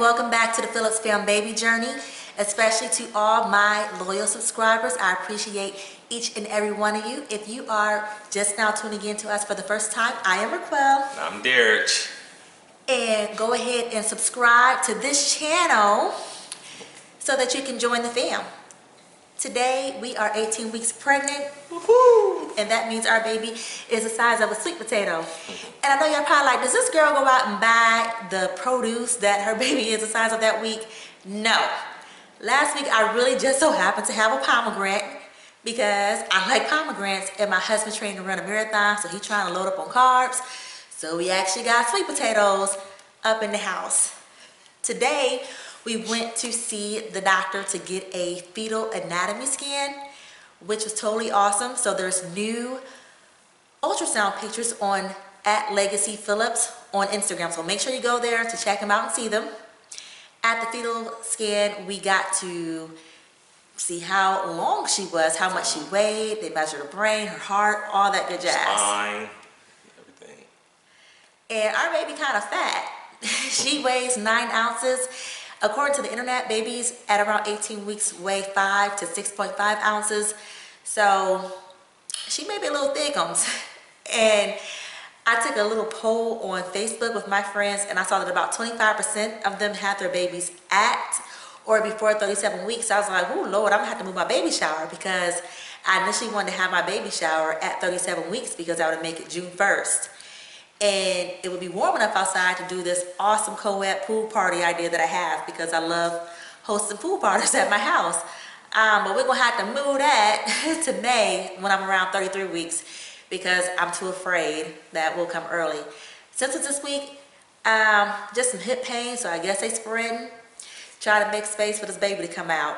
welcome back to the Phillips Fam Baby Journey, especially to all my loyal subscribers. I appreciate each and every one of you. If you are just now tuning in to us for the first time, I am Requill. And I'm Derrich. And go ahead and subscribe to this channel so that you can join the fam. Today we are 18 weeks pregnant. Woohoo! And that means our baby is the size of a sweet potato. And I know y'all probably like, does this girl go out and buy the produce that her baby is the size of that week? No. Last week I really just so happened to have a pomegranate because I like pomegranates, and my husband's training to run a marathon, so he's trying to load up on carbs. So we actually got sweet potatoes up in the house. Today we went to see the doctor to get a fetal anatomy scan, which was totally awesome. So there's new ultrasound pictures on @Legacy Phillips on Instagram. So make sure you go there to check them out and see them. At the fetal scan, we got to see how long she was, how much she weighed. They measured her brain, her heart, all that good jazz. Spine, everything. And our baby kind of fat. She weighs 9 ounces. According to the internet, babies at around 18 weeks weigh 5 to 6.5 ounces. So she may be a little thick on. And I took a little poll on Facebook with my friends, and I saw that about 25% of them had their babies at or before 37 weeks. So I was like, oh Lord, I'm gonna have to move my baby shower, because I initially wanted to have my baby shower at 37 weeks because I would make it June 1st. And it would be warm enough outside to do this awesome co-ed pool party idea that I have, because I love hosting pool parties at my house. But we're gonna have to move that to May when I'm around 33 weeks, because I'm too afraid that we'll come early. Symptoms this week, just some hip pain, so I guess they spreading. Try to make space for this baby to come out.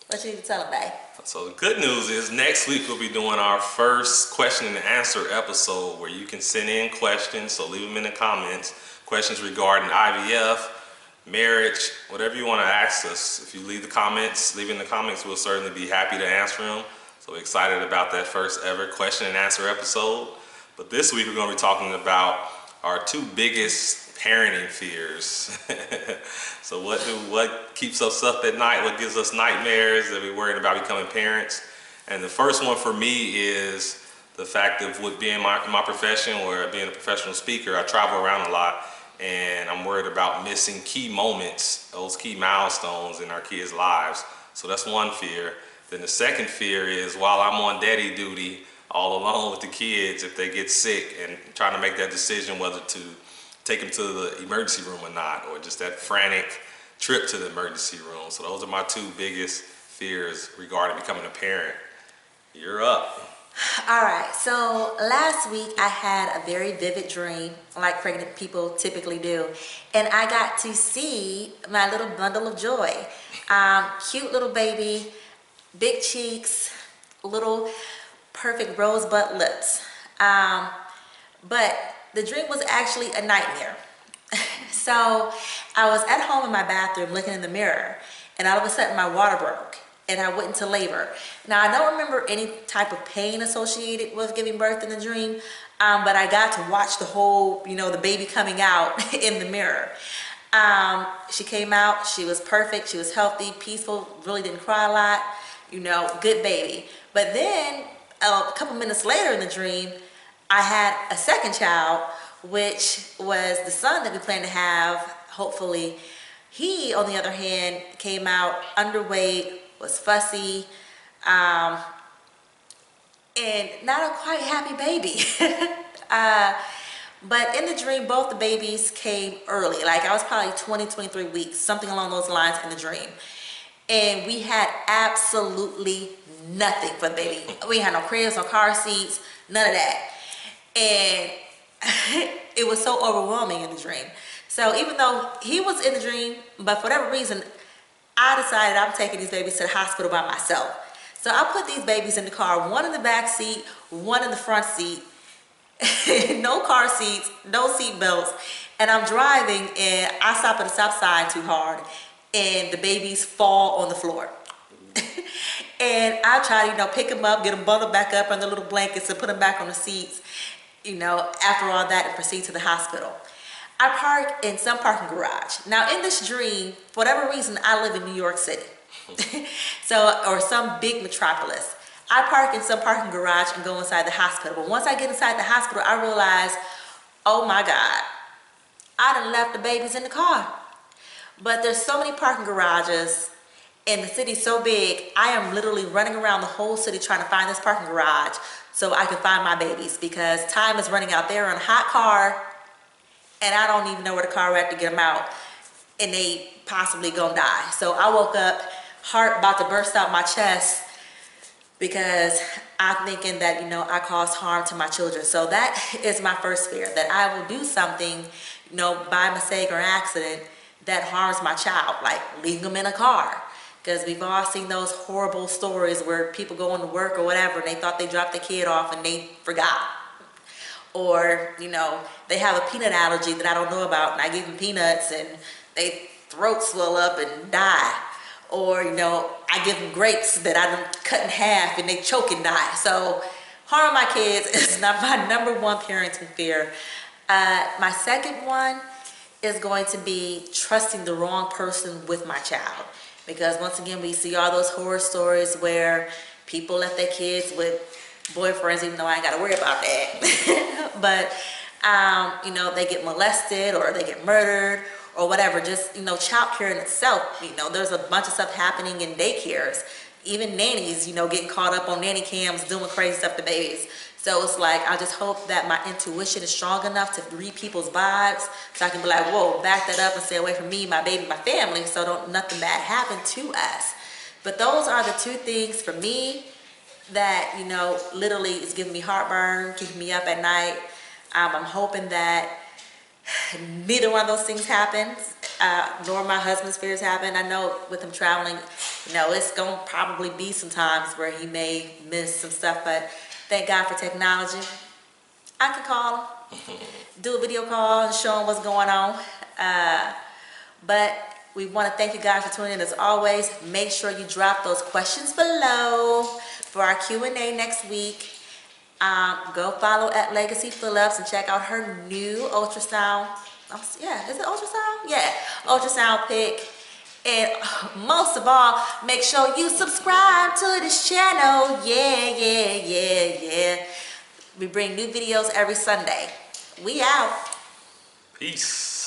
What you need to tell them, babe? So the good news is next week we'll be doing our first question and answer episode where you can send in questions, so leave them in the comments. Questions regarding IVF, marriage, whatever you want to ask us. If you leave in the comments, we'll certainly be happy to answer them. So we're excited about that first ever question and answer episode. But this week we're going to be talking about our 2 biggest parenting fears. So what keeps us up at night? What gives us nightmares that we're worried about becoming parents? And the first one for me is the fact of with being my profession, or being a professional speaker. I travel around a lot, and I'm worried about missing key moments, those key milestones in our kids' lives. So that's one fear. Then the second fear is while I'm on daddy duty all alone with the kids, if they get sick, and trying to make that decision whether to take them to the emergency room or not, or just that frantic trip to the emergency room. So those are my 2 biggest fears regarding becoming a parent. You're up. All right, so last week I had a very vivid dream, like pregnant people typically do, and I got to see my little bundle of joy. Cute little baby, big cheeks, little perfect rosebud lips. But the dream was actually a nightmare. So I was at home in my bathroom looking in the mirror, and all of a sudden my water broke and I went into labor. Now, I don't remember any type of pain associated with giving birth in the dream, but I got to watch the whole, the baby coming out in the mirror. She came out, she was perfect, she was healthy, peaceful, really didn't cry a lot, good baby. But then a couple minutes later in the dream, I had a second child, which was the son that we plan to have, hopefully. He, on the other hand, came out underweight, was fussy, and not a quite happy baby. But in the dream, both the babies came early. Like I was probably 20, 23 weeks, something along those lines in the dream. And we had absolutely nothing for the baby. We had no cribs, no car seats, none of that. And it was so overwhelming in the dream. So even though he was in the dream, but for whatever reason, I decided I'm taking these babies to the hospital by myself. So I put these babies in the car, one in the back seat, one in the front seat, no car seats, no seat belts, and I'm driving, and I stop at a stop sign too hard, and the babies fall on the floor. And I try to, pick them up, get them bundled back up under little blankets and put them back on the seats, after all that, and proceed to the hospital. I park in some parking garage. Now in this dream, for whatever reason, I live in New York City. So, or some big metropolis. I park in some parking garage and go inside the hospital. But once I get inside the hospital, I realize, oh my God, I done left the babies in the car. But there's so many parking garages and the city's so big, I am literally running around the whole city trying to find this parking garage so I can find my babies, because time is running out. They're in a hot car and I don't even know where the car at to get them out, and they possibly gonna die. So I woke up, heart about to burst out my chest, because I'm thinking that, you know, I caused harm to my children. So that is my first fear, that I will do something, you know, by mistake or accident that harms my child, like leaving them in a car. Because we've all seen those horrible stories where people go into work or whatever and they thought they dropped their kid off and they forgot. Or, you know, they have a peanut allergy that I don't know about and I give them peanuts and they throat swell up and die. Or, you know, I give them grapes that I done cut in half and they choke and die. So harming my kids is not my number one parenting fear. My second one is going to be trusting the wrong person with my child. Because once again, we see all those horror stories where people left their kids with boyfriends, even though I ain't got to worry about that. But, you know, they get molested or they get murdered or whatever. Just, you know, child care in itself, you know, there's a bunch of stuff happening in daycares. Even nannies, you know, getting caught up on nanny cams doing crazy stuff to babies. So it's like, I just hope that my intuition is strong enough to read people's vibes so I can be like, whoa, back that up and stay away from me, my baby, my family, so don't nothing bad happen to us. But those are the two things for me that, you know, literally is giving me heartburn, keeping me up at night. I'm hoping that neither one of those things happens, nor my husband's fears happen. I know with him traveling, you know, it's going to probably be some times where he may miss some stuff, but thank God for technology. I can call him, do a video call and show him what's going on. But we want to thank you guys for tuning in as always. Make sure you drop those questions below for our Q&A next week. Go follow at Legacy Phillips and check out her new ultrasound. Yeah, is it ultrasound? Yeah, ultrasound pic. And most of all, make sure you subscribe to this channel. Yeah. We bring new videos every Sunday. We out. Peace.